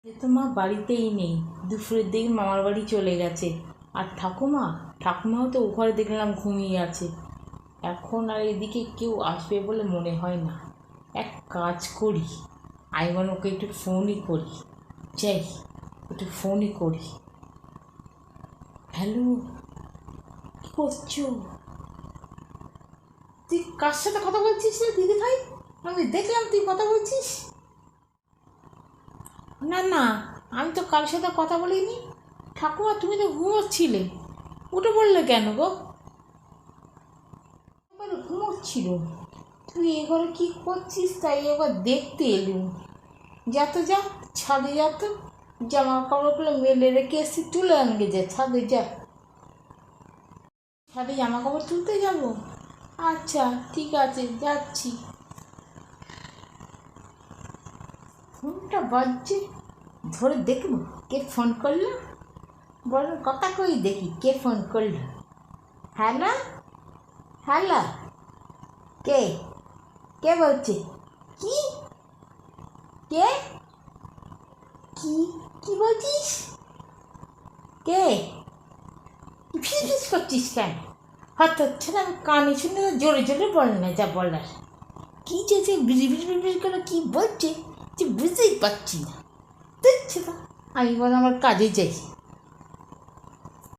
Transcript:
এ তো মা বাড়িতেই নেই, দুপুরের দিকে মামার বাড়ি চলে গেছে। আর ঠাকুমাও তো ও ঘরে দেখলাম ঘুমিয়ে আছে। এখন আর এদিকে কেউ আসবে বলে মনে হয় না। এক কাজ করি, আইমান ওকে একটু ফোনই করি। যাই, একটু ফোনই করি। হ্যালো, কী করছো? তুই কার সাথে কথা বলছিস রে দিদি ভাই? আমি দেখলাম তুই কথা বলছিস। না না, আমি তো কারোর সাথে কথা বলিনি। ঠাকুমা, তুমি তো ঘুমোচ্ছিলে, উঠে পড়লে কেন গো? এবার ঘুমোচ্ছিল, তুই এ ঘরে কী করছিস তাই এবার দেখতে এলুম। যা তো যা, ছাদে যা তো, জামা কাপড়গুলো মেলে রেখে এসে তুলে আনবে, যা ছাদে যা। ছাদে জামা কাপড় তুলতে যাবো? আচ্ছা ঠিক আছে, যাচ্ছি। ফোনটা বাজছে, ধরে দেখব কে ফোন করলো। বরং কথা কই দেখি কে ফোন করলো। হ্যালো হ্যালো, কে কে বলছে? কি কে কি কি বলছিস? কে? ফিস ফিস করছিস কেন? হঠাৎ হচ্ছে না, আমি কানে শুনে জোরে জোরে বল না যা বলার। কী যে বিড়ি বিড়ি বিড়ি করে কী বলছে যে বুঝতেই পারছি না। দেখছি না, আমি বল আমার কাজে যাই।